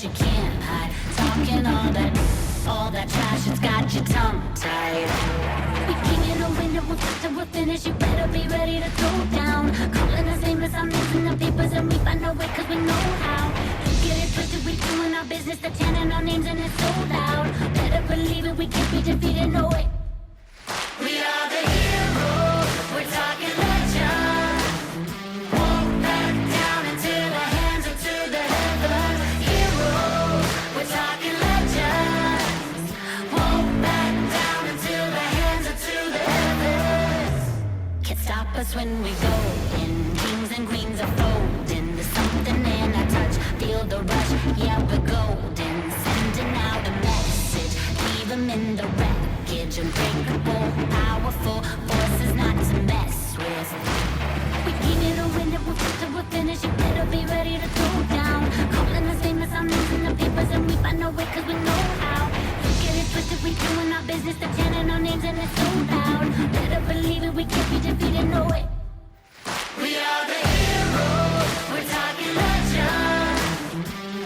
you can't hide. Talking all that trash, it's got your tongue tied. We king in the window, we'll start till we're finished. You better be ready to throw down. Calling us nameless, I'm missing the papers, and we find our way cause we know how. You get it twisted, we doing our business, they're chanting our names and it's so loud. Better believe it, we can't be defeated, no way. We are the heroes, we're talking legend. Won't back down until our hands are to the heavens. Heroes, we're talking legends. Won't back down until our hands are to the heavens. Can't stop us when we go in. Kings and queens are folding. There's something in our touch. Feel the rush, yeah, we're golden. Sending out a message, leave them in the wreckage. Unbreakable, powerful, forces not to mess with. We keep it a window, we'll fight till we're finished. You better be ready to throw down. Calling us famous, I'm losing the papers, and we find our way cause we know how. You get it twisted, we doing our business, they're chanting our names and it's so loud. Better believe it, we can't be defeated, no way. We are the heroes, we're talking legend.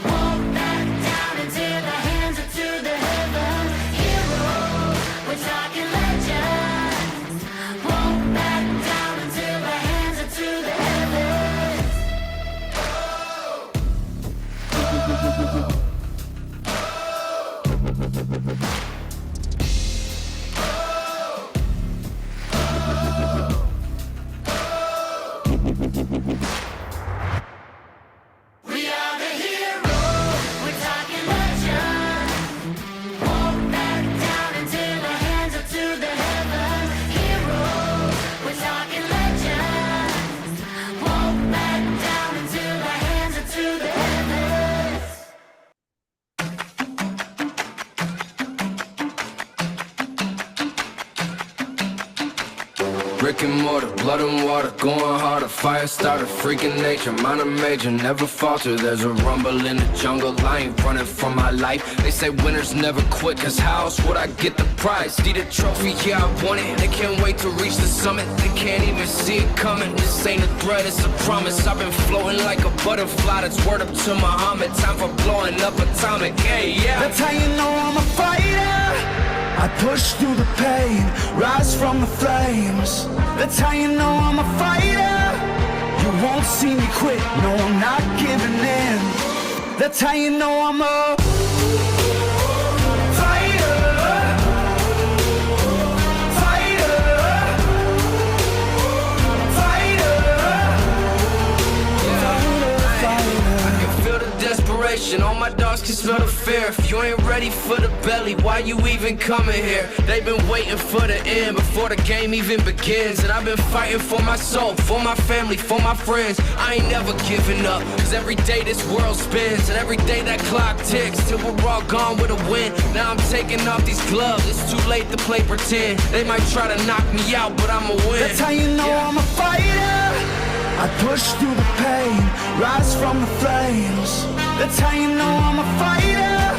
Won't back down until our hands are to the heavens. Heroes, we're talking legends. Won't back down until our hands are to the heavens. We are the heroes, we're talking legend. Won't back down until our hands are to the heavens. Heroes, we're talking legends. Won't back down until our hands are to the heavens. Brick and mortar, blood and water, going harder. Fire starter, freaking nature, minor major, never falter. There's a rumble in the jungle, I ain't running for my life. They say winners never quit, cause how else would I get the prize? See the trophy, yeah I won it. They can't wait to reach the summit, they can't even see it coming. This ain't a threat, it's a promise. I've been floating like a butterfly, that's word up to Muhammad. Time for blowing up atomic, hey yeah. That's how you know I'm a fighter. I push through the pain, rise from the flames. That's how you know I'm a fighter. You won't see me quit, no I'm not giving in. That's how you know I'm a fighter. Fighter. Fighter. I can feel the desperation, all my dogs can smell the fear. If you ain't ready for the belly, why you even coming here? They've been waiting for the end before the game even begins. And I've been fighting for my soul, for my family, for my friends. I ain't never giving up, cause every day this world spins. And every day that clock ticks, till we're all gone with a win. Now I'm taking off these gloves, it's too late to play pretend. They might try to knock me out, but I'ma win. That's how you know I'm a fighter. I push through the pain, rise from the flames. That's how you know I'm a fighter.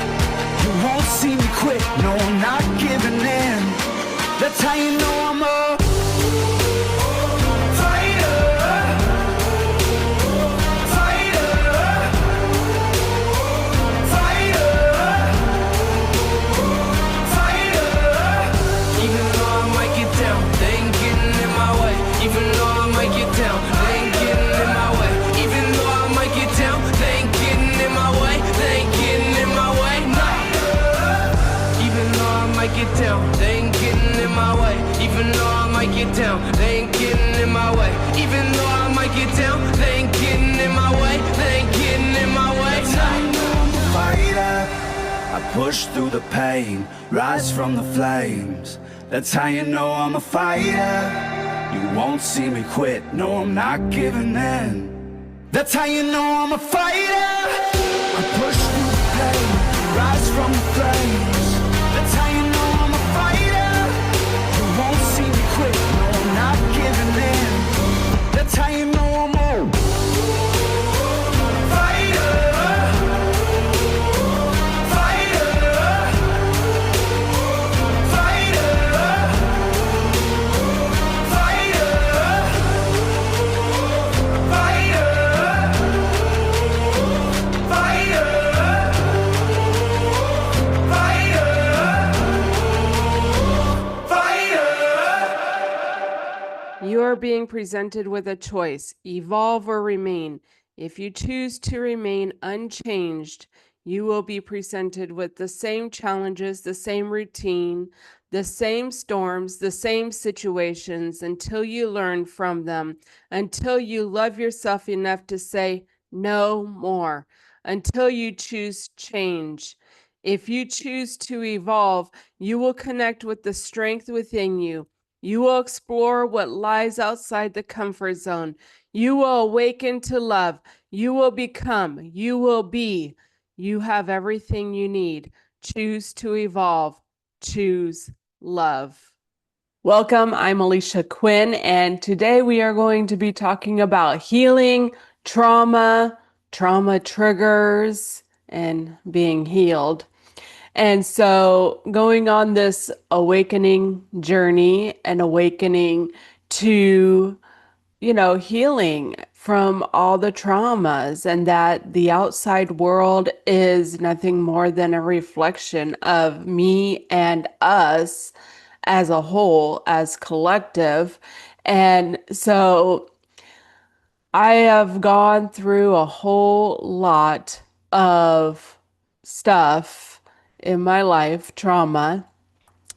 You won't see me quit, no I'm not giving in. That's how you know I'm a fighter. Fighter. Fighter. Fighter. Even though I might get down, they ain't getting in my way. Even though I might get down, they ain't getting in my way. Even though I might get down, they ain't getting in my way. They ain't getting in my way, nah. Even though I might get down, they ain't getting in my way. Even though I might get down, they ain't getting in my way. Even though I might get down, they ain't getting in my way. They ain't getting in my way, nah. Fighter. I push through the pain, rise from the flames. That's how you know I'm a fighter. You won't see me quit, no I'm not giving in. That's how you know I'm a fighter. I push through the pain, rise from the flames. That's how you know I'm a fighter. You won't see me quit, no I'm not giving in. That's how you know I'm a fighter. Fighter. Fighter. Fighter. Fighter. Fighter. are being presented with a choice, evolve or remain. If you choose to remain unchanged, you will be presented with the same challenges, the same routine, the same storms, the same situations until you learn from them, until you love yourself enough to say no more, until you choose change. If you choose to evolve, you will connect with the strength within you. You will explore what lies outside the comfort zone. You will awaken to love. You will become. You will be. You have everything you need. Choose to evolve. Choose love. Welcome. I'm Alisha Quinn, and today we are going to be talking about healing, trauma, trauma triggers, and being healed. And so going on this awakening journey and awakening to, healing from all the traumas, and that the outside world is nothing more than a reflection of me and us as a whole, as collective. And so I have gone through a whole lot of stuff in my life. Trauma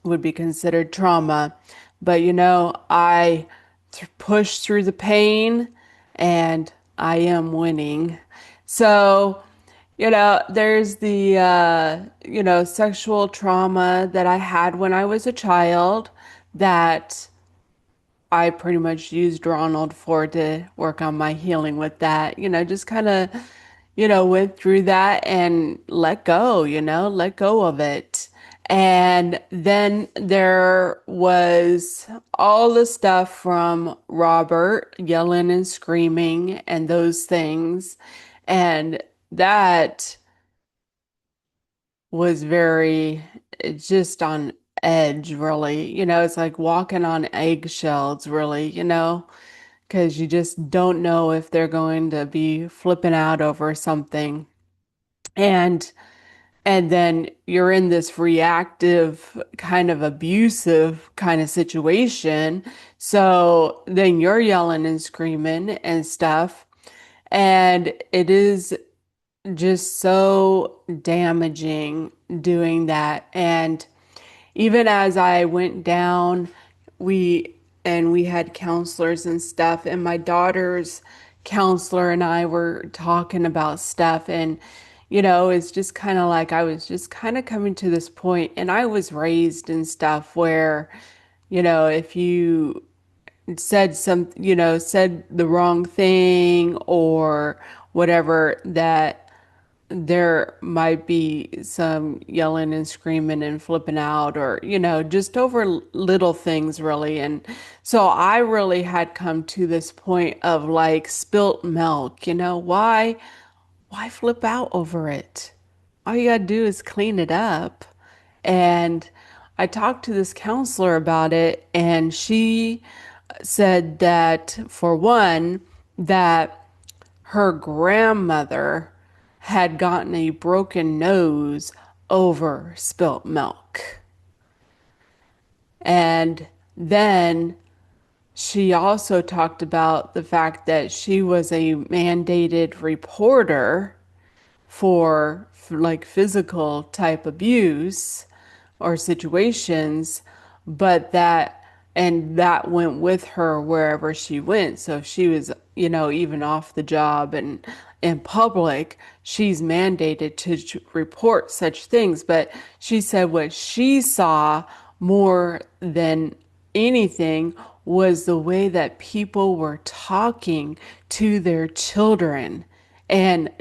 would be considered trauma. But I pushed through the pain and I am winning. So, there's the, sexual trauma that I had when I was a child that I pretty much used Ronald for to work on my healing with that. Just kind of, went through that and let go, let go of it. And then there was all the stuff from Robert yelling and screaming and those things. And that was very just on edge, really. It's like walking on eggshells, really, because you just don't know if they're going to be flipping out over something. And then you're in this reactive, kind of abusive kind of situation. So then you're yelling and screaming and stuff. And it is just so damaging doing that. And even as I went down, we had counselors and stuff, and my daughter's counselor and I were talking about stuff, and it's just kind of like I was just kind of coming to this point, and I was raised and stuff where, if you said the wrong thing or whatever, that there might be some yelling and screaming and flipping out, or just over little things, really. And so I really had come to this point of like spilt milk. Why flip out over it? All you gotta do is clean it up. And I talked to this counselor about it, and she said that, for one, that her grandmother had gotten a broken nose over spilt milk. And then she also talked about the fact that she was a mandated reporter for like physical type abuse or situations, but that went with her wherever she went. So if she was, even off the job and in public, she's mandated to report such things. But she said what she saw more than anything was the way that people were talking to their children and,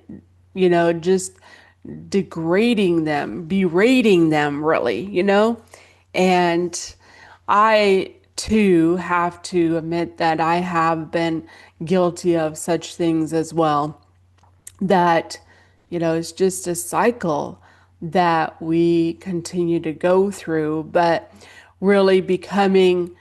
just degrading them, berating them, really, And I too have to admit that I have been guilty of such things as well. That, it's just a cycle that we continue to go through, but really becoming,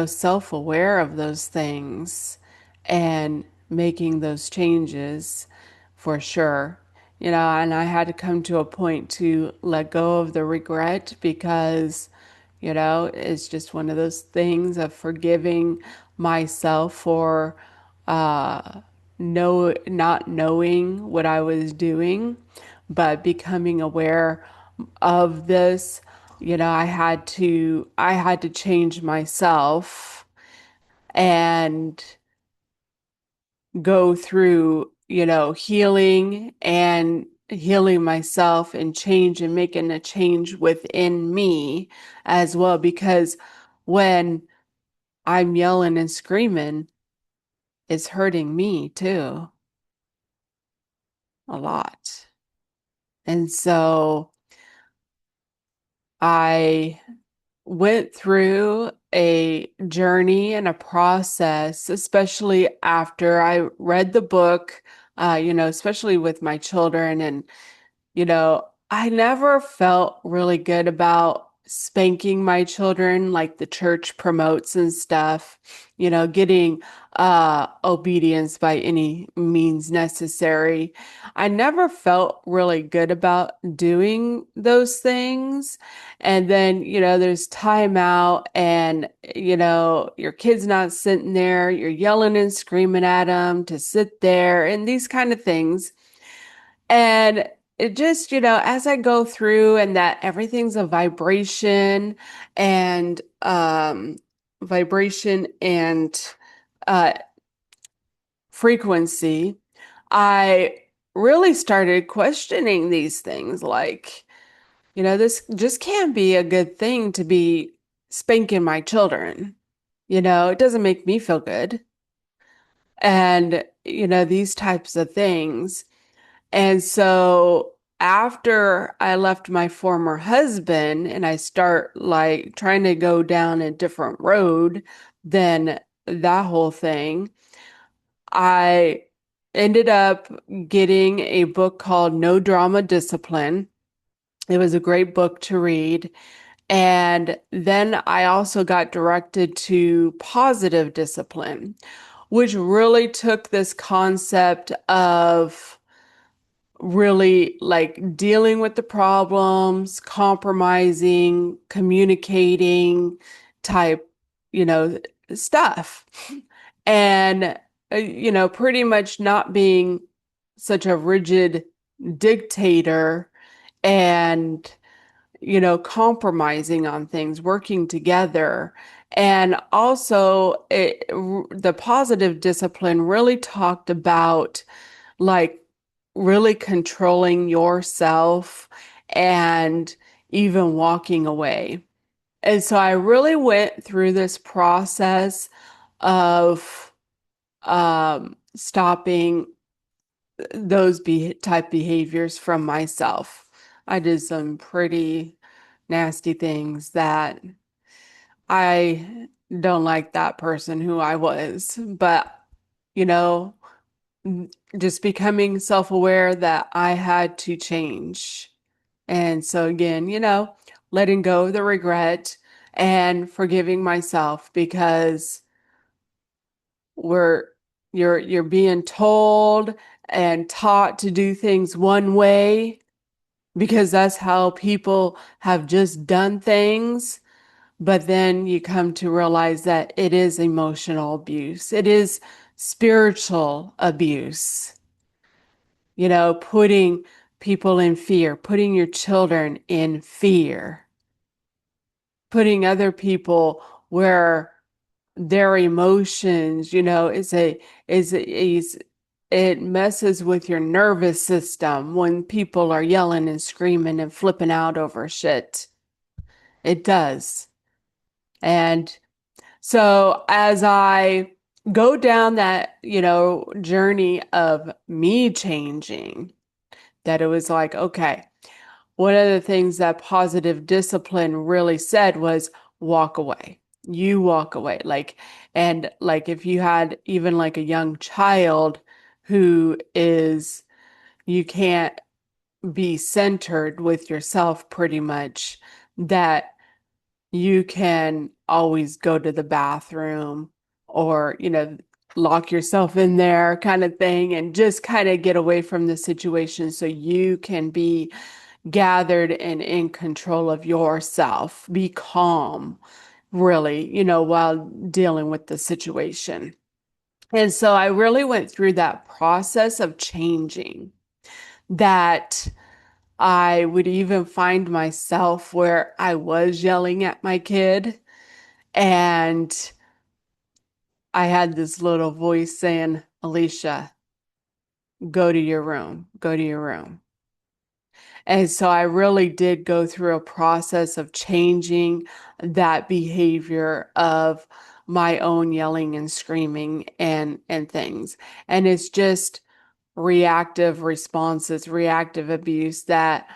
self-aware of those things and making those changes for sure. And I had to come to a point to let go of the regret, because it's just one of those things of forgiving, myself for not knowing what I was doing, but becoming aware of this. I had to change myself and go through, healing and healing myself and change and making a change within me as well. Because when I'm yelling and screaming, it's hurting me too, a lot. And so I went through a journey and a process, especially after I read the book, especially with my children. And I never felt really good about spanking my children like the church promotes and stuff, getting obedience by any means necessary. I never felt really good about doing those things. And then, there's timeout and, your kid's not sitting there, you're yelling and screaming at them to sit there and these kind of things. And it just, as I go through and that everything's a vibration and uh, frequency, I really started questioning these things like, this just can't be a good thing to be spanking my children. It doesn't make me feel good. And, these types of things. And so after I left my former husband and I start like trying to go down a different road than that whole thing, I ended up getting a book called No Drama Discipline. It was a great book to read. And then I also got directed to positive discipline, which really took this concept of really like dealing with the problems, compromising, communicating type, you know, stuff. And, pretty much not being such a rigid dictator and, compromising on things, working together. And also, the positive discipline really talked about like really controlling yourself and even walking away. And so I really went through this process of stopping those type behaviors from myself. I did some pretty nasty things that I don't like that person who I was, but you know, just becoming self-aware that I had to change. And so again, letting go of the regret and forgiving myself because we're you're being told and taught to do things one way because that's how people have just done things. But then you come to realize that it is emotional abuse. It is spiritual abuse. Putting people in fear, putting your children in fear, putting other people where their emotions, is it messes with your nervous system when people are yelling and screaming and flipping out over shit. It does. And so as I go down that, journey of me changing, that it was like, okay, one of the things that positive discipline really said was walk away. You walk away. And like if you had even like a young child who is, you can't be centered with yourself pretty much, that you can always go to the bathroom or, lock yourself in there kind of thing and just kind of get away from the situation so you can be gathered and in control of yourself. Be calm. really, while dealing with the situation. And so I really went through that process of changing, that I would even find myself where I was yelling at my kid, and I had this little voice saying, Alisha, go to your room, go to your room. And so I really did go through a process of changing that behavior of my own yelling and screaming and things. And it's just reactive responses, reactive abuse, that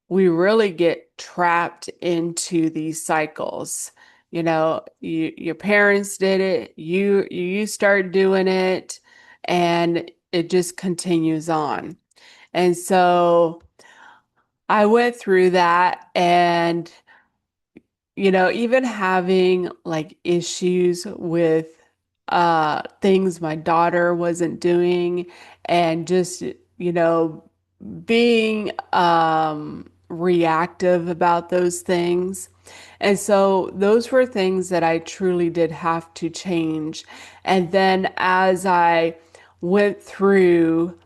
we really get trapped into these cycles. Your parents did it, you start doing it, and it just continues on. And so I went through that, and even having like issues with things my daughter wasn't doing, and just being reactive about those things. And so those were things that I truly did have to change. And then as I went through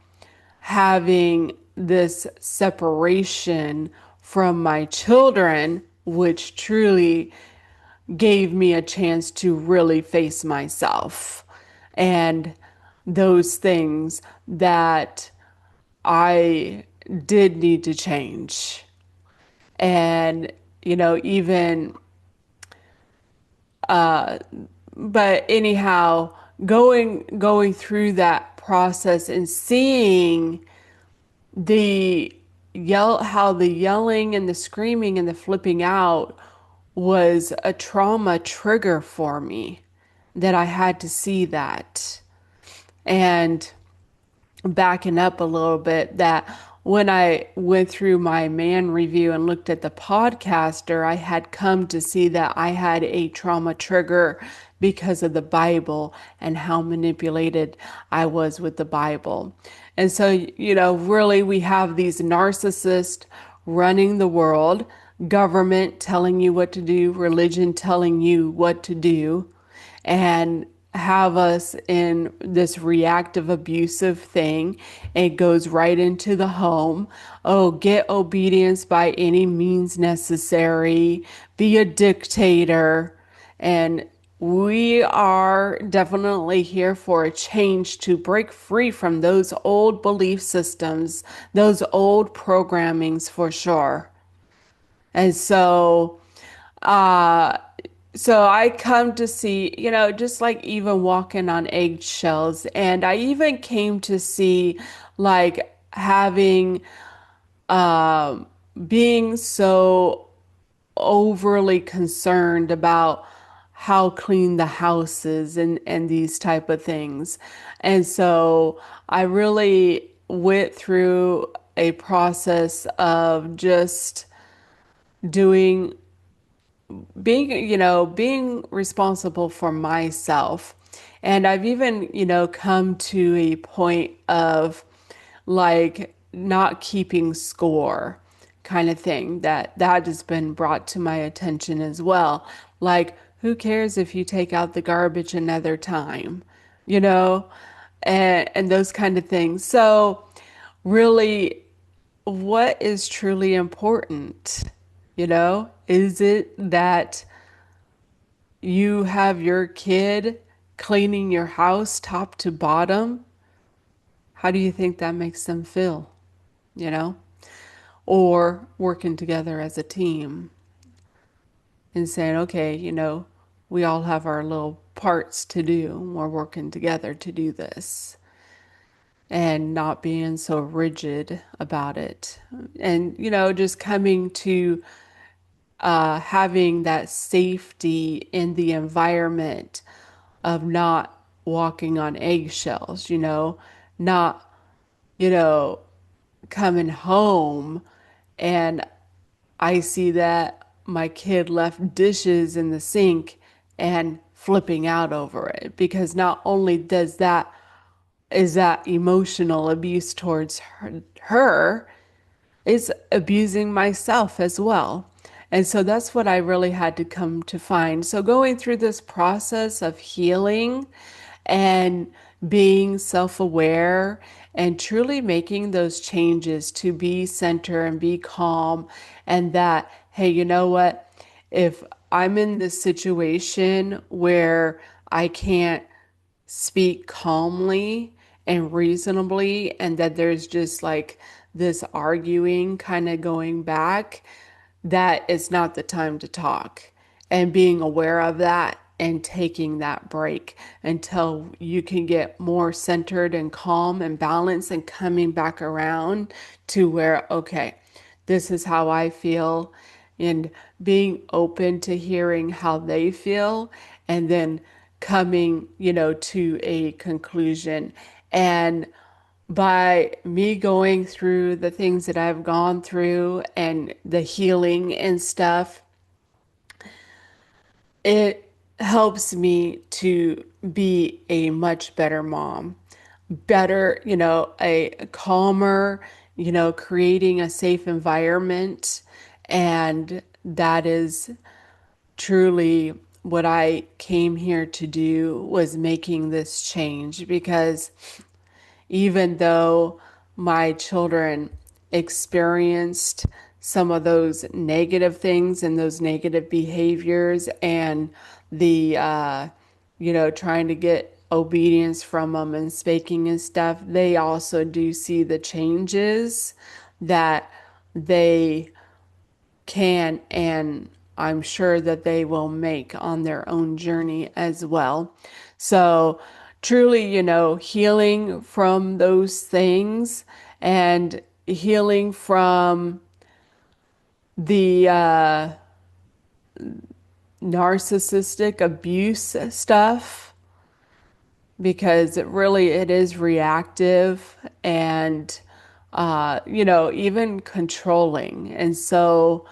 having this separation from my children, which truly gave me a chance to really face myself and those things that I did need to change. And, even, but anyhow, going through that process and seeing how the yelling and the screaming and the flipping out was a trauma trigger for me, that I had to see that. And backing up a little bit, that when I went through my man review and looked at the podcaster, I had come to see that I had a trauma trigger because of the Bible and how manipulated I was with the Bible. And so, really, we have these narcissists running the world, government telling you what to do, religion telling you what to do, and have us in this reactive abusive thing. It goes right into the home. Oh, get obedience by any means necessary, be a dictator. And we are definitely here for a change to break free from those old belief systems, those old programmings, for sure. And uh so I come to see, just like even walking on eggshells. And I even came to see like having, um, being so overly concerned about how clean the house is, and these type of things. And so I really went through a process of just doing being responsible for myself. And I've even, come to a point of like not keeping score, kind of thing, that has been brought to my attention as well. Like, who cares if you take out the garbage another time, you know, and those kind of things. So really, what is truly important? Is it that you have your kid cleaning your house top to bottom? How do you think that makes them feel? You know? Or working together as a team and saying, okay, we all have our little parts to do, and we're working together to do this. And not being so rigid about it. And, just coming to having that safety in the environment of not walking on eggshells, not, you know, coming home and I see that my kid left dishes in the sink and flipping out over it, because not only is that emotional abuse towards her, it's abusing myself as well. And so that's what I really had to come to find. So going through this process of healing and being self-aware and truly making those changes to be center and be calm, and that, hey, you know what? If I'm in this situation where I can't speak calmly and reasonably, and that there's just like this arguing kind of going back, that is not the time to talk. And being aware of that and taking that break until you can get more centered and calm and balanced and coming back around to where, okay, this is how I feel, and being open to hearing how they feel, and then coming, to a conclusion. And by me going through the things that I've gone through and the healing and stuff, it helps me to be a much better mom, better, a calmer, creating a safe environment. And that is truly what I came here to do, was making this change, because even though my children experienced some of those negative things and those negative behaviors, and the trying to get obedience from them and spanking and stuff, they also do see the changes that they can, and I'm sure that they will make on their own journey as well. So truly, healing from those things, and healing from the narcissistic abuse stuff, because it is reactive, and even controlling. And so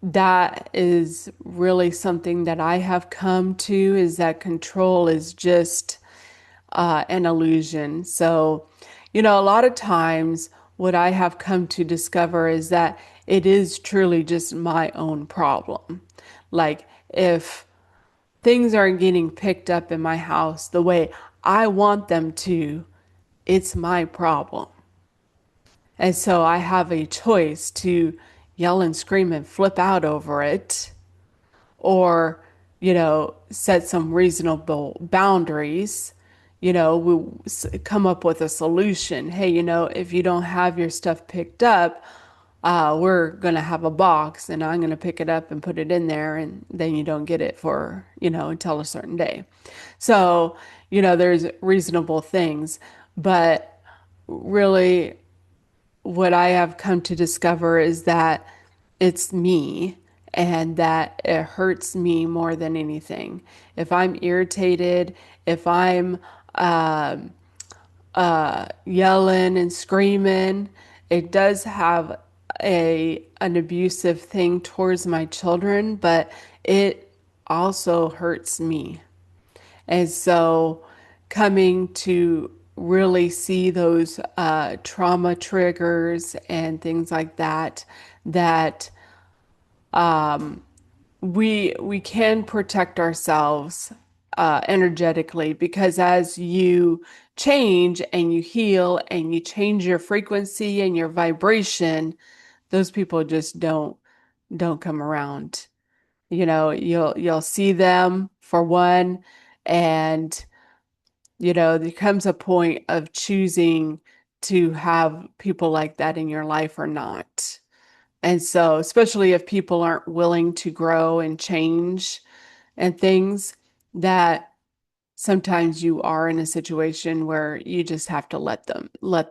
that is really something that I have come to, is that control is just an illusion. So, a lot of times what I have come to discover is that it is truly just my own problem. Like, if things aren't getting picked up in my house the way I want them to, it's my problem. And so I have a choice to yell and scream and flip out over it, or, set some reasonable boundaries. We come up with a solution. Hey, if you don't have your stuff picked up, we're going to have a box, and I'm going to pick it up and put it in there, and then you don't get it for, until a certain day. So, there's reasonable things, but really what I have come to discover is that it's me, and that it hurts me more than anything. If I'm irritated, if I'm yelling and screaming, it does have an abusive thing towards my children, but it also hurts me. And so coming to really see those trauma triggers and things like that, that we can protect ourselves energetically, because as you change and you heal and you change your frequency and your vibration, those people just don't come around. You'll see them for one, and there comes a point of choosing to have people like that in your life or not. And so, especially if people aren't willing to grow and change and things, that sometimes you are in a situation where you just have to let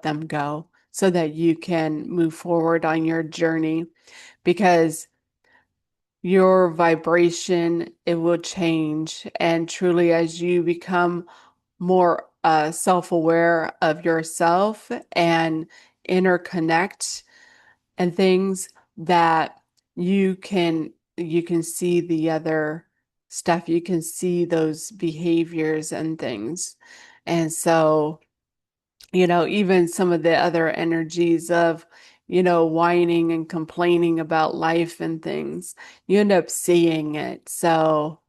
them go, so that you can move forward on your journey, because your vibration, it will change. And truly, as you become more self-aware of yourself and interconnect and things, that you can see the other stuff, you can see those behaviors and things. And so, even some of the other energies of whining and complaining about life and things. You end up seeing it. So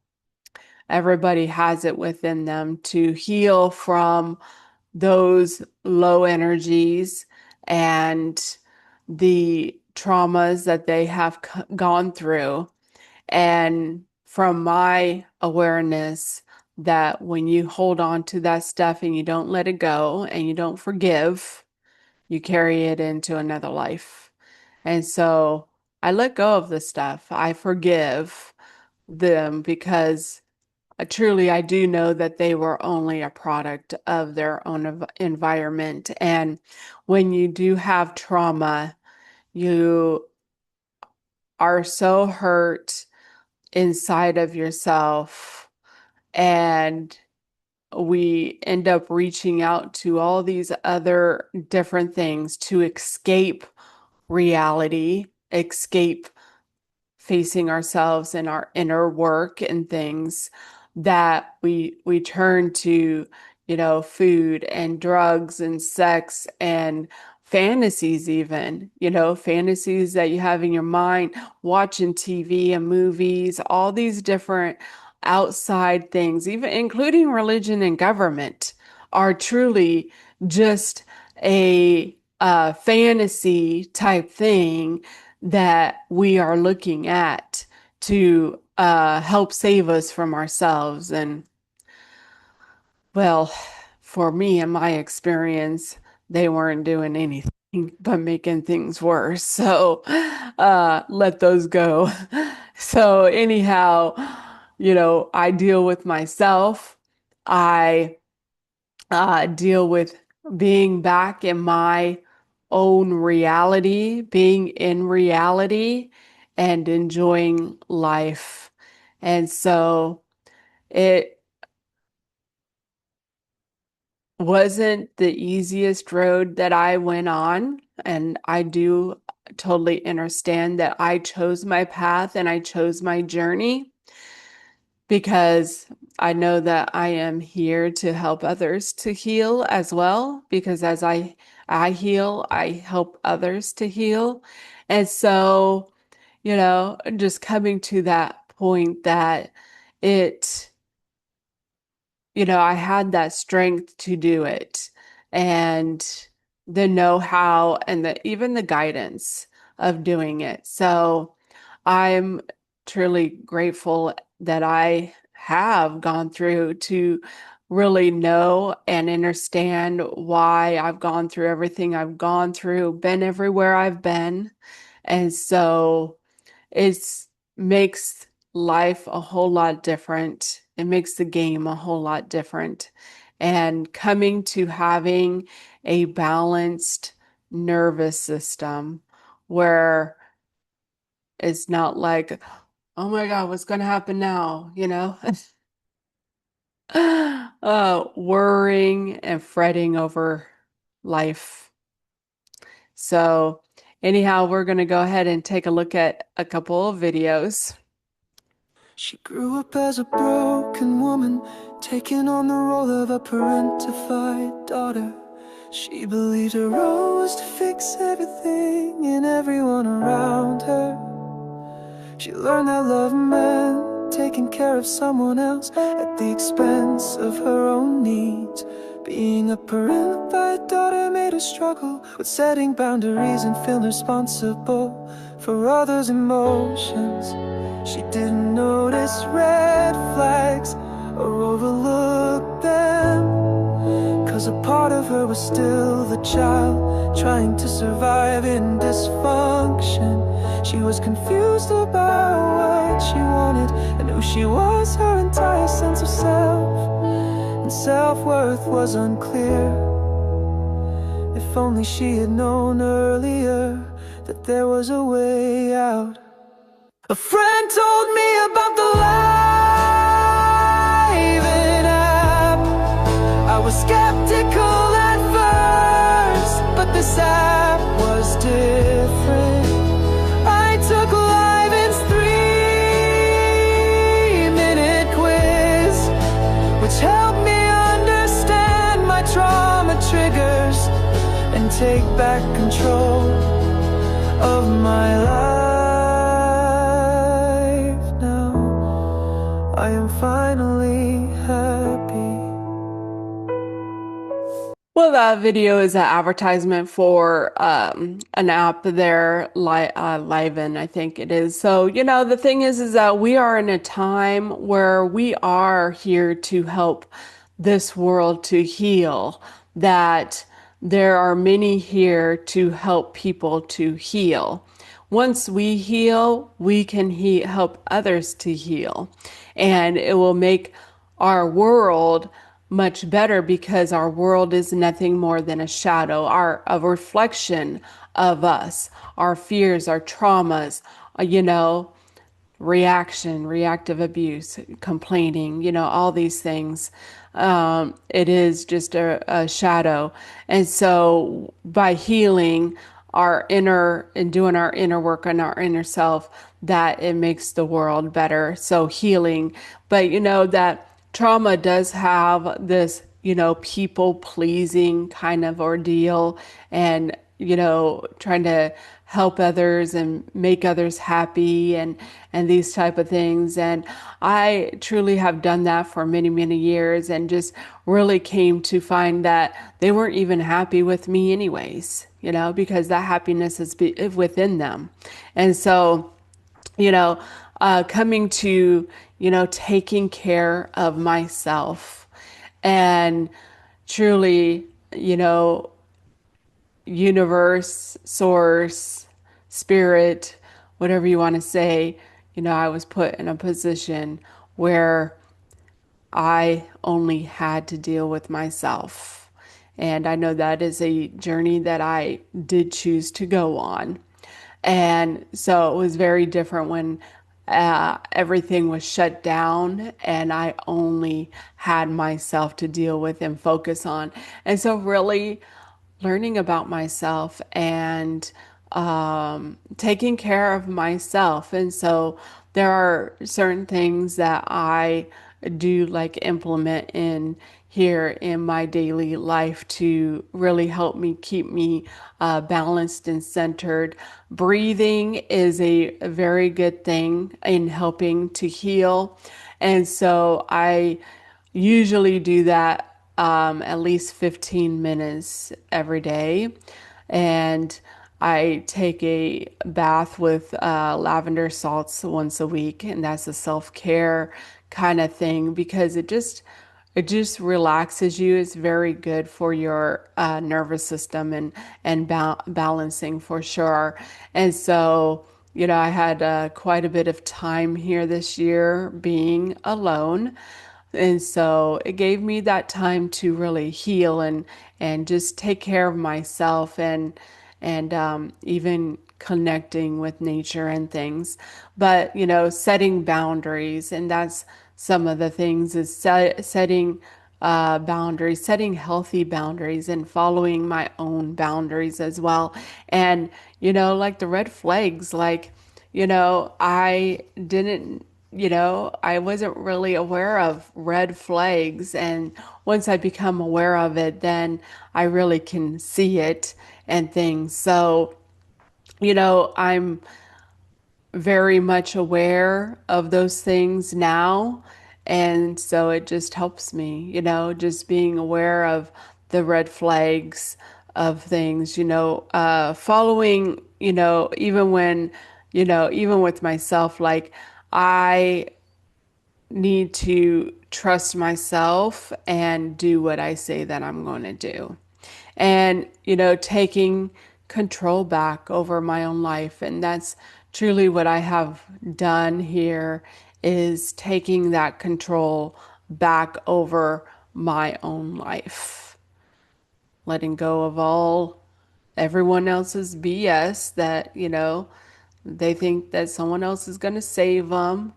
everybody has it within them to heal from those low energies and the traumas that they have gone through. And from my awareness, that when you hold on to that stuff and you don't let it go and you don't forgive, you carry it into another life. And so I let go of the stuff. I forgive them because truly I do know that they were only a product of their own environment. And when you do have trauma, you are so hurt inside of yourself, and we end up reaching out to all these other different things to escape reality, escape facing ourselves in our inner work and things, that we turn to, food and drugs and sex and fantasies, even, fantasies that you have in your mind, watching TV and movies, all these different outside things, even including religion and government, are truly just a fantasy type thing that we are looking at to help save us from ourselves. And well, for me and my experience, they weren't doing anything but making things worse. So let those go. So anyhow, I deal with myself. I deal with being back in my own reality, being in reality, and enjoying life. And so it wasn't the easiest road that I went on. And I do totally understand that I chose my path and I chose my journey, because I know that I am here to help others to heal as well, because as I heal, I help others to heal. And so, just coming to that point that it, I had that strength to do it, and the know-how and even the guidance of doing it. So I'm truly grateful that I have gone through to really know and understand why I've gone through everything I've gone through, been everywhere I've been. And so it makes life a whole lot different. It makes the game a whole lot different. And coming to having a balanced nervous system where it's not like, oh my God, what's going to happen now? Worrying and fretting over life. So anyhow, we're going to go ahead and take a look at a couple of videos. She grew up as a broken woman, taking on the role of a parentified daughter. She believed her role was to fix everything and everyone around her. She learned that love meant taking care of someone else at the expense of her own needs. Being a parentified daughter made her struggle with setting boundaries and feeling responsible for others' emotions. She didn't notice red flags or overlook them, 'cause a part of her was still the child trying to survive in dysfunction. She was confused about what she wanted and who she was. Her entire sense of self and self-worth was unclear. If only she had known earlier that there was a way out. A friend told me about the Live app. I was skeptical at first, but this app was different. I took Liven's 3-minute quiz, which helped me understand my trauma triggers and take back control. of my life now. I am finally happy. Well, that video is an advertisement for an app there, Liven, I think it is. So, the thing is that we are in a time where we are here to help this world to heal, that there are many here to help people to heal. Once we heal, we can help others to heal, and it will make our world much better because our world is nothing more than a shadow, a reflection of us, our fears, our traumas, reactive abuse, complaining, all these things. It is just a shadow. And so by healing our inner and doing our inner work on our inner self, that it makes the world better. So healing, but that trauma does have this, people pleasing kind of ordeal, and, trying to help others and make others happy, and these type of things. And I truly have done that for many, many years, and just really came to find that they weren't even happy with me anyways, because that happiness is within them. And so, coming to, taking care of myself, and truly, universe, source, spirit, whatever you want to say, I was put in a position where I only had to deal with myself. And I know that is a journey that I did choose to go on. And so it was very different when everything was shut down and I only had myself to deal with and focus on. And so, really learning about myself and taking care of myself. And so, there are certain things that I do like implement in here in my daily life to really help me keep me balanced and centered. Breathing is a very good thing in helping to heal. And so I usually do that at least 15 minutes every day. And I take a bath with lavender salts once a week, and that's a self-care kind of thing because it just relaxes you. It's very good for your nervous system and balancing for sure. And so, I had quite a bit of time here this year being alone. And so it gave me that time to really heal and just take care of myself, and even connecting with nature and things. But, setting boundaries, and that's some of the things is setting boundaries, setting healthy boundaries, and following my own boundaries as well. And, like the red flags, like, I didn't, I wasn't really aware of red flags. And once I become aware of it, then I really can see it and things. So, I'm very much aware of those things now. And so it just helps me, just being aware of the red flags of things, following, even when, even with myself, like I need to trust myself and do what I say that I'm going to do. And, taking control back over my own life. And that's truly what I have done here, is taking that control back over my own life. Letting go of everyone else's BS that, they think that someone else is going to save them.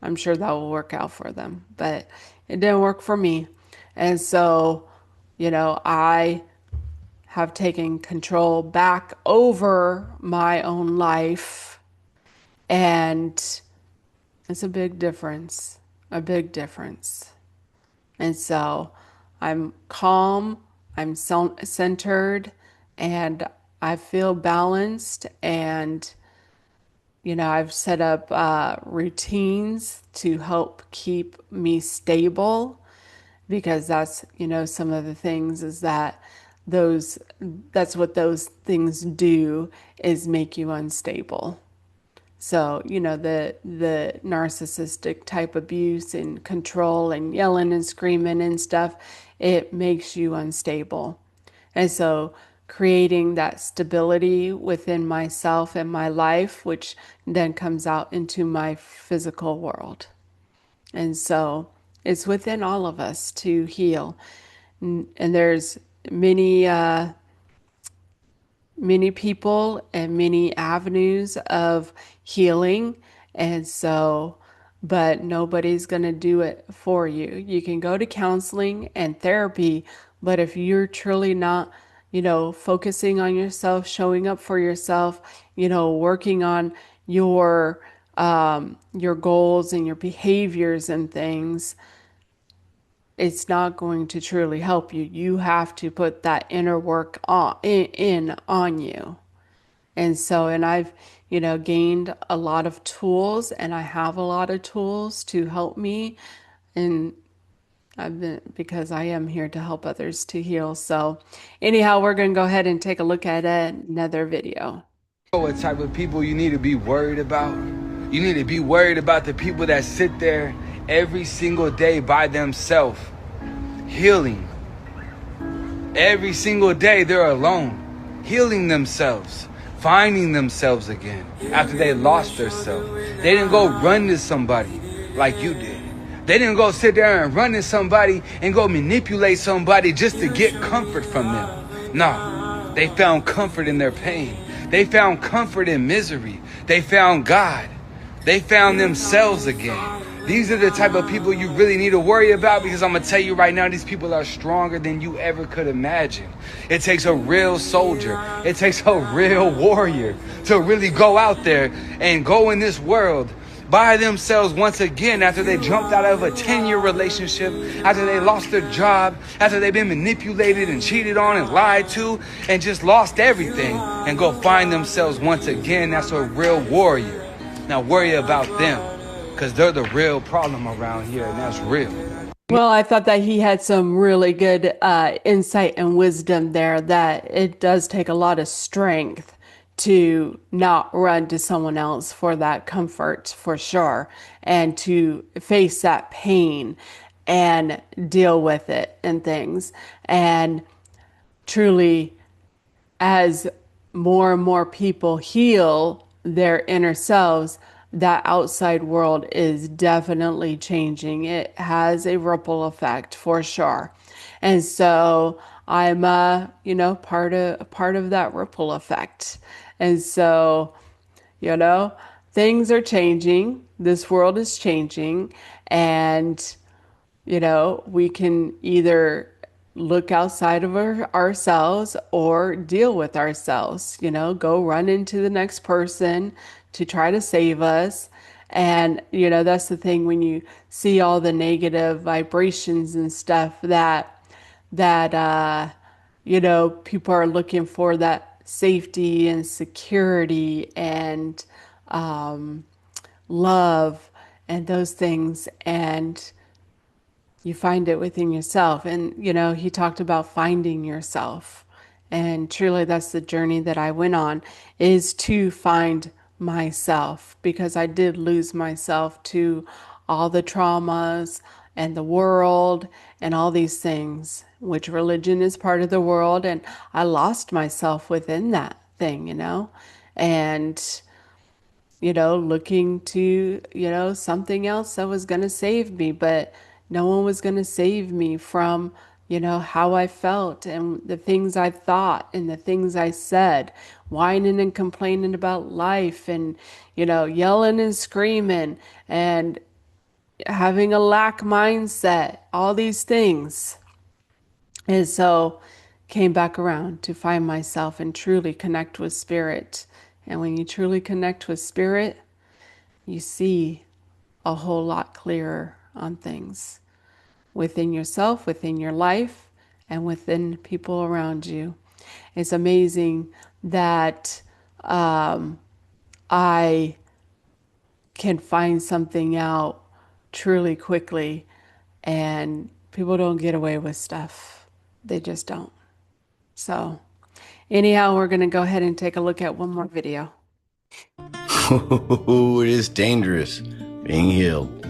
I'm sure that will work out for them, but it didn't work for me. And so, I have taken control back over my own life. And it's a big difference, a big difference. And so I'm calm, I'm centered, and I feel balanced, and I've set up routines to help keep me stable, because that's, some of the things is that those that's what those things do, is make you unstable. So, the narcissistic type abuse and control and yelling and screaming and stuff, it makes you unstable. And so creating that stability within myself and my life, which then comes out into my physical world. And so it's within all of us to heal. And there's many many people and many avenues of healing. And so, but nobody's going to do it for you. You can go to counseling and therapy, but if you're truly not, focusing on yourself, showing up for yourself, working on your goals and your behaviors and things, it's not going to truly help you. You have to put that inner work in on you. And so, and I've, gained a lot of tools, and I have a lot of tools to help me. And because I am here to help others to heal. So anyhow, we're going to go ahead and take a look at another video. What type of people you need to be worried about? You need to be worried about the people that sit there every single day by themselves, healing. Every single day they're alone, healing themselves, finding themselves again after they lost themselves. They didn't go run to somebody like you did. They didn't go sit there and run to somebody and go manipulate somebody just to get comfort from them. No, they found comfort in their pain. They found comfort in misery. They found God. They found themselves again. These are the type of people you really need to worry about, because I'm going to tell you right now, these people are stronger than you ever could imagine. It takes a real soldier. It takes a real warrior to really go out there and go in this world by themselves once again, after they jumped out of a 10-year relationship, after they lost their job, after they've been manipulated and cheated on and lied to and just lost everything, and go find themselves once again. That's a real warrior. Now worry about them, because they're the real problem around here, and that's real. Well, I thought that he had some really good insight and wisdom there, that it does take a lot of strength to not run to someone else for that comfort, for sure, and to face that pain and deal with it and things. And truly, as more and more people heal their inner selves, that outside world is definitely changing. It has a ripple effect, for sure. And so I'm part of that ripple effect. And so, things are changing. This world is changing, and we can either look outside of ourselves or deal with ourselves, go run into the next person to try to save us. And, that's the thing, when you see all the negative vibrations and stuff, that people are looking for that safety and security and love and those things. And you find it within yourself. And, he talked about finding yourself. And truly, that's the journey that I went on, is to find myself, because I did lose myself to all the traumas and the world and all these things, which religion is part of the world. And I lost myself within that thing, and looking to, something else that was going to save me, but no one was going to save me from, how I felt and the things I thought and the things I said, whining and complaining about life, and, yelling and screaming and having a lack mindset, all these things. And so came back around to find myself and truly connect with spirit. And when you truly connect with spirit, you see a whole lot clearer on things within yourself, within your life, and within people around you. It's amazing that I can find something out truly quickly, and people don't get away with stuff. They just don't. So, anyhow, we're going to go ahead and take a look at one more video. It is dangerous being healed.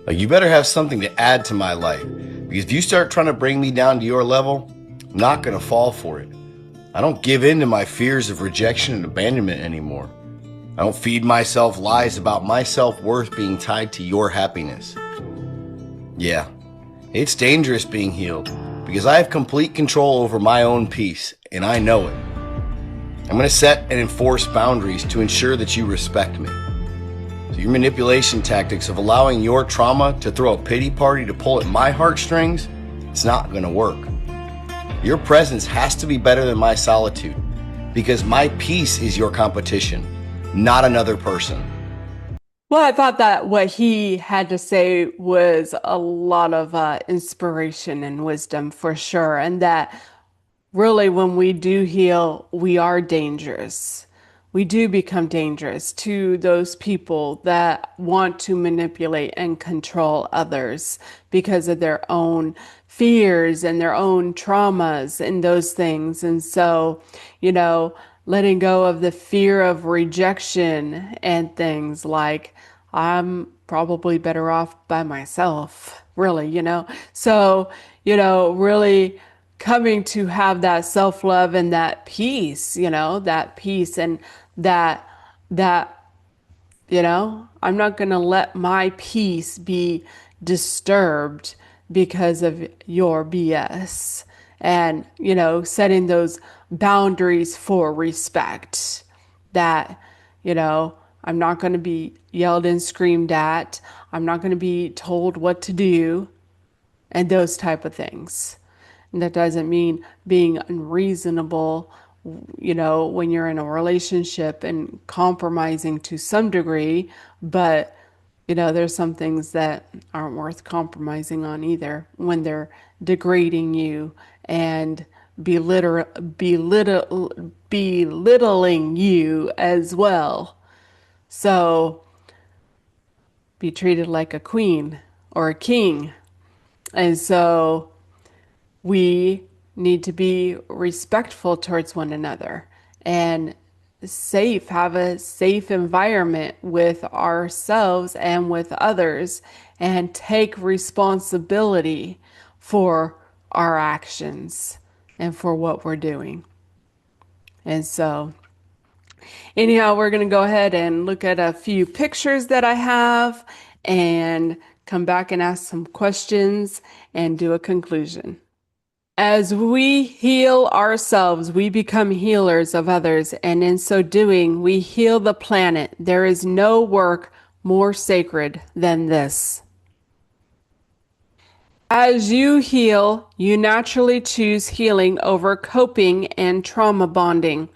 Like, you better have something to add to my life, because if you start trying to bring me down to your level, I'm not going to fall for it. I don't give in to my fears of rejection and abandonment anymore. I don't feed myself lies about my self-worth being tied to your happiness. Yeah, it's dangerous being healed, because I have complete control over my own peace, and I know it. I'm going to set and enforce boundaries to ensure that you respect me. So your manipulation tactics of allowing your trauma to throw a pity party to pull at my heartstrings, it's not going to work. Your presence has to be better than my solitude, because my peace is your competition, not another person. Well, I thought that what he had to say was a lot of inspiration and wisdom for sure, and that really when we do heal, we are dangerous. We do become dangerous to those people that want to manipulate and control others because of their own fears and their own traumas and those things. And so, letting go of the fear of rejection and things like, I'm probably better off by myself, really. So, really coming to have that self-love and that peace, that peace and that, I'm not going to let my peace be disturbed because of your BS. And, setting those boundaries for respect that, I'm not going to be yelled and screamed at. I'm not going to be told what to do and those type of things. And that doesn't mean being unreasonable, when you're in a relationship and compromising to some degree, but there's some things that aren't worth compromising on either when they're degrading you and belittling you as well. So be treated like a queen or a king. And so we need to be respectful towards one another and have a safe environment with ourselves and with others, and take responsibility for our actions and for what we're doing. And so, anyhow, we're going to go ahead and look at a few pictures that I have and come back and ask some questions and do a conclusion. As we heal ourselves, we become healers of others, and in so doing, we heal the planet. There is no work more sacred than this. As you heal, you naturally choose healing over coping and trauma bonding,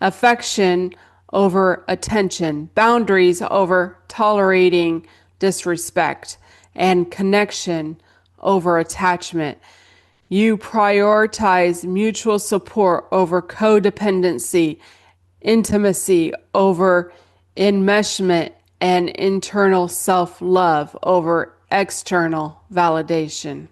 affection over attention, boundaries over tolerating disrespect, and connection over attachment. You prioritize mutual support over codependency, intimacy over enmeshment, and internal self-love over external validation.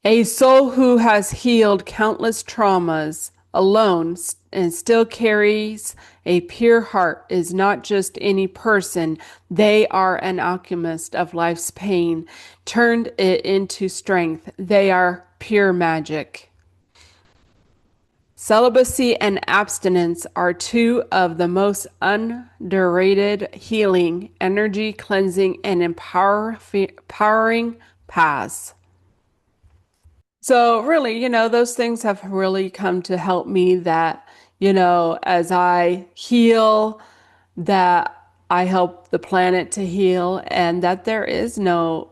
A soul who has healed countless traumas alone and still carries a pure heart is not just any person. They are an alchemist of life's pain, turned it into strength. They are pure magic. Celibacy and abstinence are two of the most underrated healing, energy cleansing, and empowering paths. So really, those things have really come to help me that, as I heal, that I help the planet to heal, and that there is no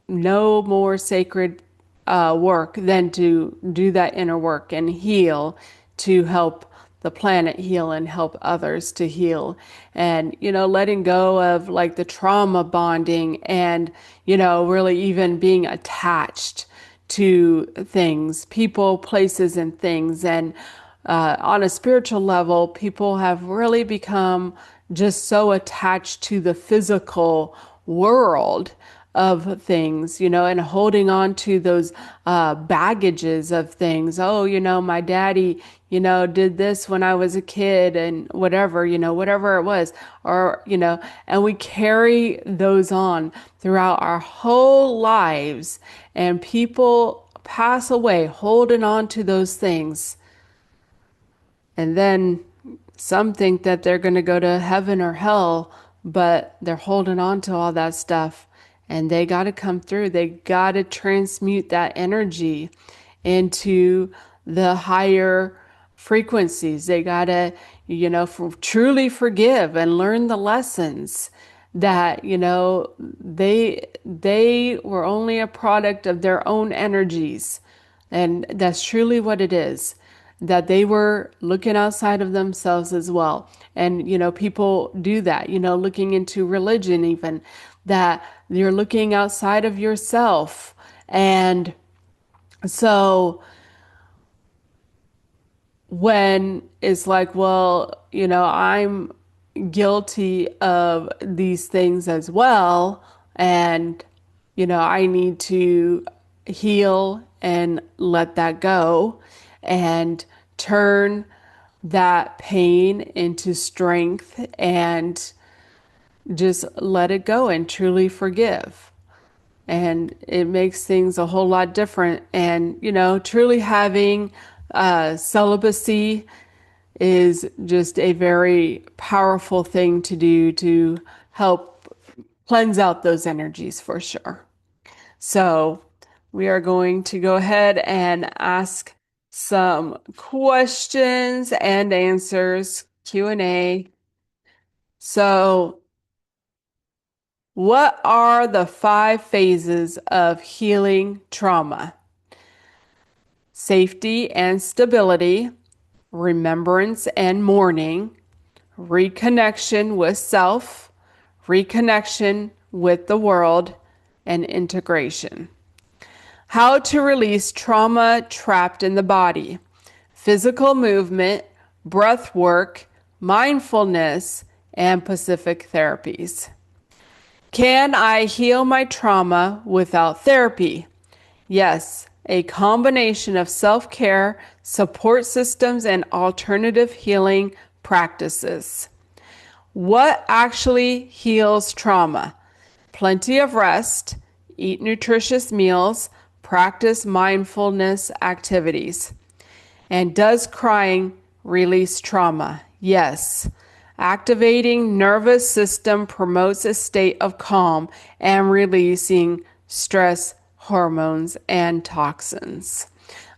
more sacred work than to do that inner work and heal, to help the planet heal and help others to heal. And, letting go of like the trauma bonding and, really even being attached to things, people, places, and things. And on a spiritual level, people have really become just so attached to the physical world of things, and holding on to those baggages of things. Oh, my daddy, did this when I was a kid and whatever, whatever it was, or, and we carry those on throughout our whole lives, and people pass away holding on to those things. And then some think that they're going to go to heaven or hell, but they're holding on to all that stuff. And they got to come through. They got to transmute that energy into the higher frequencies. They got to, truly forgive and learn the lessons that, they were only a product of their own energies. And that's truly what it is, that they were looking outside of themselves as well. And, people do that, looking into religion, even that you're looking outside of yourself. And so when it's like, well, I'm guilty of these things as well, and, I need to heal and let that go and turn that pain into strength and just let it go and truly forgive. And it makes things a whole lot different. And, truly having celibacy is just a very powerful thing to do to help cleanse out those energies for sure. So we are going to go ahead and ask some questions and answers, Q&A. So what are the 5 phases of healing trauma? Safety and stability, remembrance and mourning, reconnection with self, reconnection with the world, and integration. How to release trauma trapped in the body: physical movement, breath work, mindfulness, and Pacific therapies. Can I heal my trauma without therapy? Yes, a combination of self-care, support systems, and alternative healing practices. What actually heals trauma? Plenty of rest, eat nutritious meals, practice mindfulness activities. And does crying release trauma? Yes. Activating nervous system promotes a state of calm and releasing stress hormones and toxins.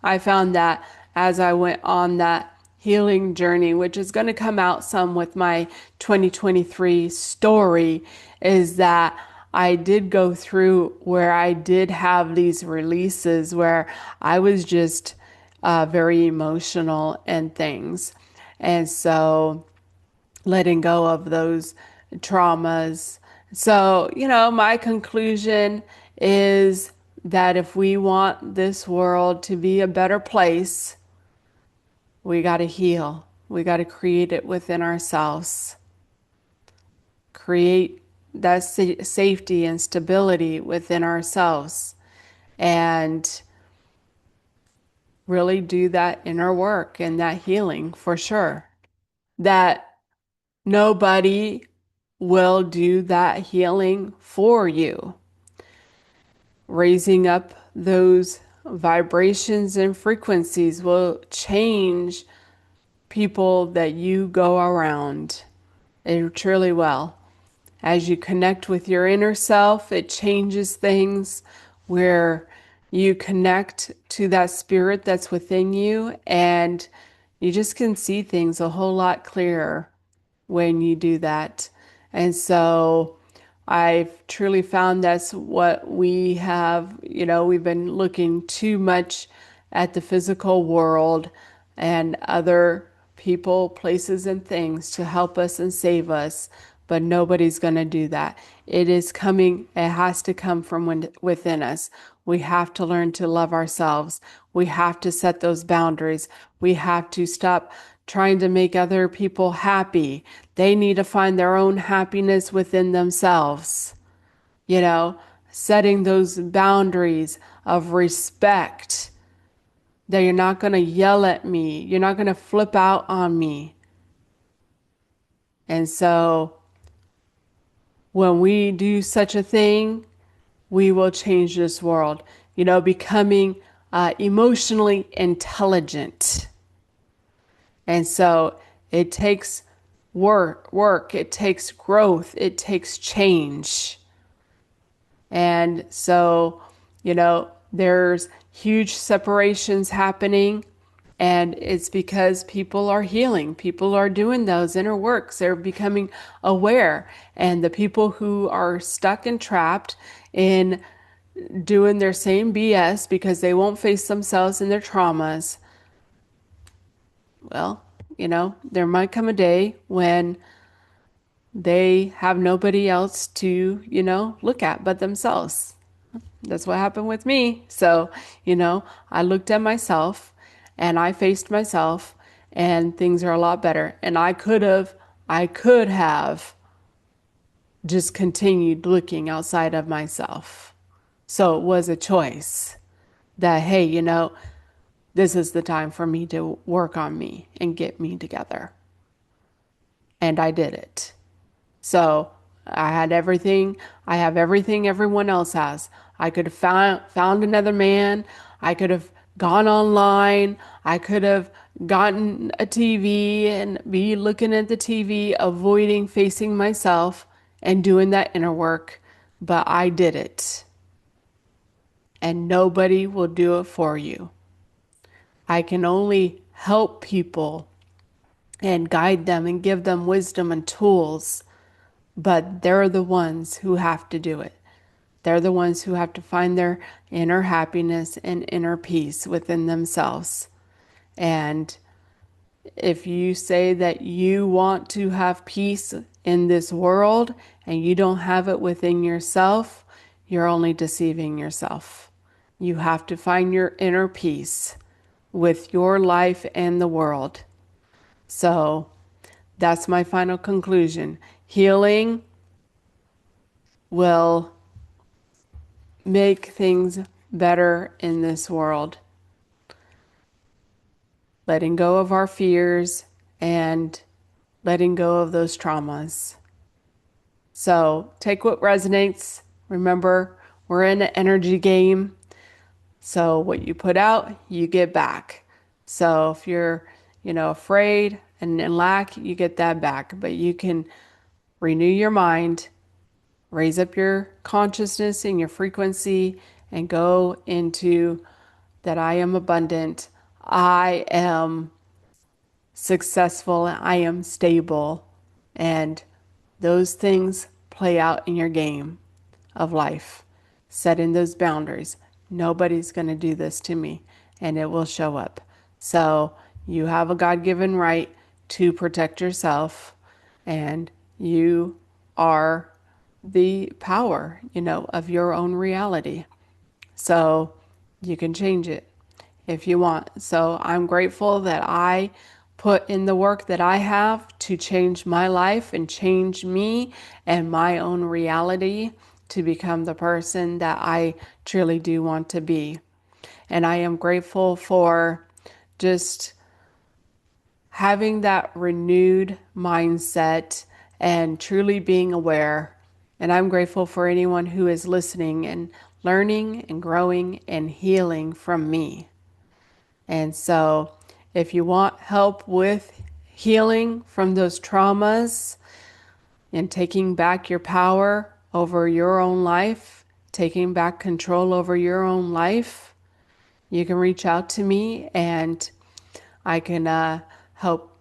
I found that as I went on that healing journey, which is going to come out some with my 2023 story, is that I did go through where I did have these releases where I was just very emotional and things. And so letting go of those traumas. So, my conclusion is that if we want this world to be a better place, we got to heal. We got to create it within ourselves. Create that safety and stability within ourselves. And really do that inner work and that healing for sure. That nobody will do that healing for you. Raising up those vibrations and frequencies will change people that you go around. It truly will. As you connect with your inner self, it changes things where you connect to that spirit that's within you, and you just can see things a whole lot clearer when you do that. And so I've truly found that's what we have, we've been looking too much at the physical world and other people, places, and things to help us and save us. but nobody's going to do that. It is coming, it has to come from within us. We have to learn to love ourselves. We have to set those boundaries. We have to stop trying to make other people happy. They need to find their own happiness within themselves. You know, setting those boundaries of respect, that you're not going to yell at me. You're not going to flip out on me. And so when we do such a thing, we will change this world. You know, becoming emotionally intelligent. And so it takes work, it takes growth, it takes change. And so, you know, there's huge separations happening, and it's because people are healing. People are doing those inner works. They're becoming aware. And the people who are stuck and trapped in doing their same BS because they won't face themselves and their traumas, well, you know, there might come a day when they have nobody else to, you know, look at but themselves. That's what happened with me. So, you know, I looked at myself and I faced myself, and things are a lot better. And I could have just continued looking outside of myself. So it was a choice that, hey, you know, this is the time for me to work on me and get me together. And I did it. So I had everything. I have everything everyone else has. I could have found another man. I could have gone online. I could have gotten a TV and be looking at the TV, avoiding facing myself and doing that inner work. But I did it. And nobody will do it for you. I can only help people and guide them and give them wisdom and tools, but they're the ones who have to do it. They're the ones who have to find their inner happiness and inner peace within themselves. And if you say that you want to have peace in this world and you don't have it within yourself, you're only deceiving yourself. You have to find your inner peace with your life and the world. So that's my final conclusion. Healing will make things better in this world. Letting go of our fears and letting go of those traumas. So take what resonates. Remember, we're in an energy game. So what you put out, you get back. So if you're, you know, afraid and lack, you get that back. But you can renew your mind, raise up your consciousness and your frequency, and go into that I am abundant, I am successful, I am stable, and those things play out in your game of life. Setting those boundaries. Nobody's going to do this to me, and it will show up. So you have a God-given right to protect yourself, and you are the power, you know, of your own reality. So you can change it if you want. So I'm grateful that I put in the work that I have to change my life and change me and my own reality to become the person that I truly do want to be. And I am grateful for just having that renewed mindset and truly being aware. And I'm grateful for anyone who is listening and learning and growing and healing from me. And so if you want help with healing from those traumas and taking back your power over your own life, taking back control over your own life, you can reach out to me and I can help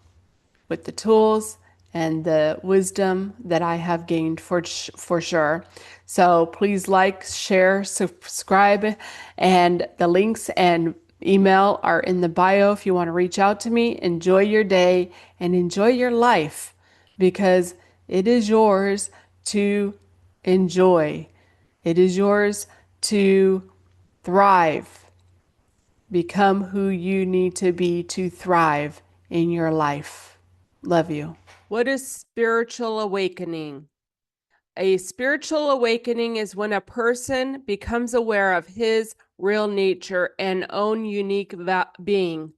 with the tools and the wisdom that I have gained for sure. So please like, share, subscribe, and the links and email are in the bio if you want to reach out to me. Enjoy your day and enjoy your life, because It is yours to enjoy. It is yours to thrive. Become who you need to be to thrive in your life. Love you. What is spiritual awakening? A spiritual awakening is when a person becomes aware of his real nature and own unique being.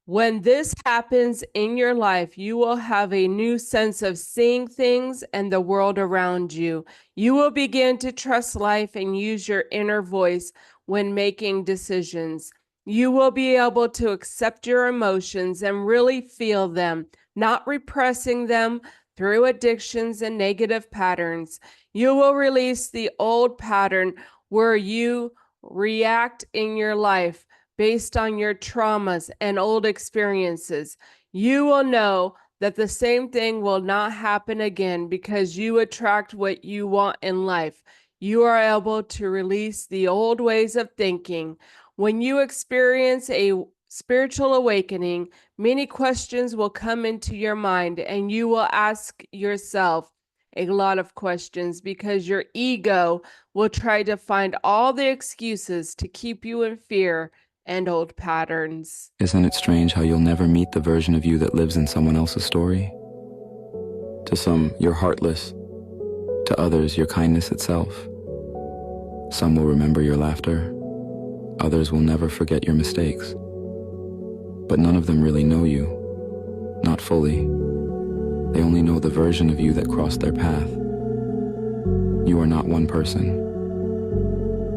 When this happens in your life, you will have a new sense of seeing things and the world around you. You will begin to trust life and use your inner voice when making decisions. You will be able to accept your emotions and really feel them, not repressing them through addictions and negative patterns. You will release the old pattern where you react in your life based on your traumas and old experiences. You will know that the same thing will not happen again because you attract what you want in life. You are able to release the old ways of thinking. When you experience a spiritual awakening, many questions will come into your mind and you will ask yourself a lot of questions because your ego will try to find all the excuses to keep you in fear and old patterns. Isn't it strange how you'll never meet the version of you that lives in someone else's story? To some, you're heartless. To others, you're kindness itself. Some will remember your laughter. Others will never forget your mistakes. But none of them really know you. Not fully. They only know the version of you that crossed their path. You are not one person.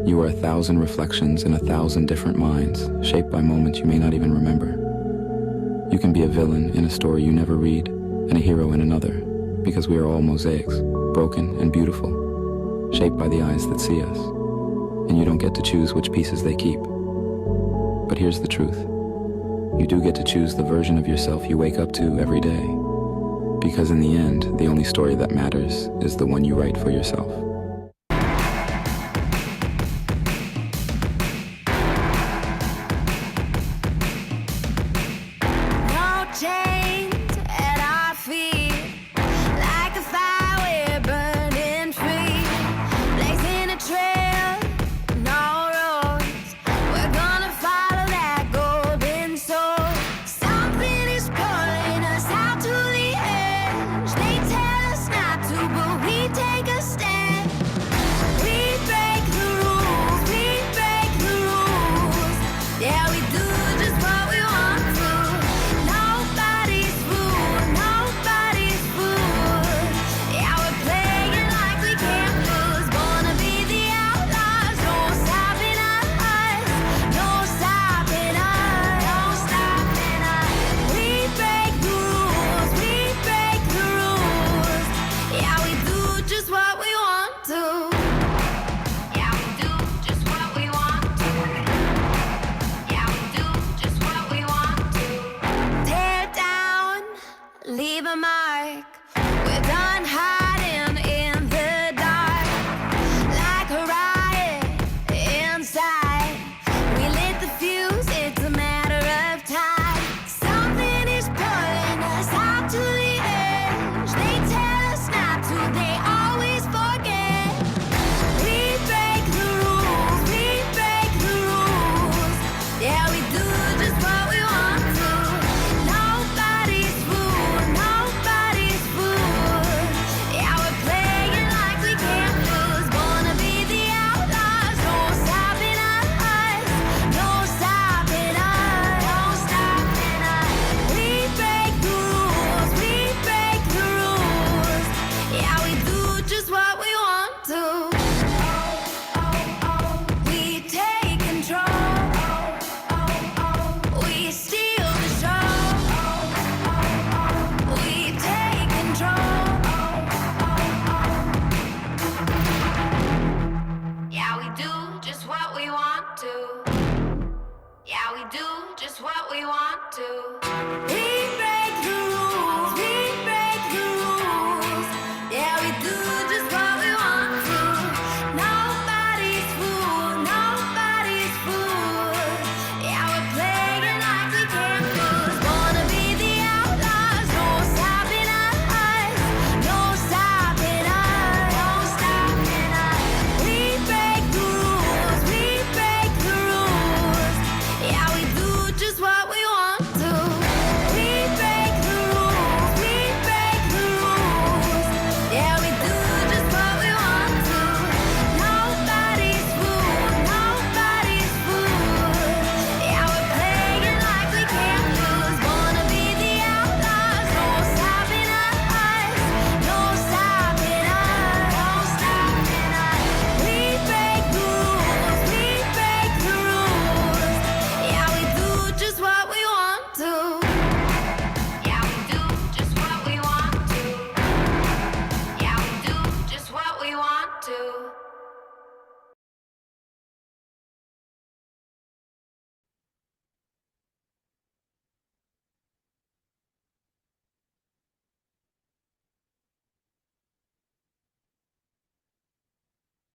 You are 1,000 reflections in 1,000 different minds, shaped by moments you may not even remember. You can be a villain in a story you never read, and a hero in another, because we are all mosaics, broken and beautiful, shaped by the eyes that see us. And you don't get to choose which pieces they keep. But here's the truth. You do get to choose the version of yourself you wake up to every day. Because in the end, the only story that matters is the one you write for yourself.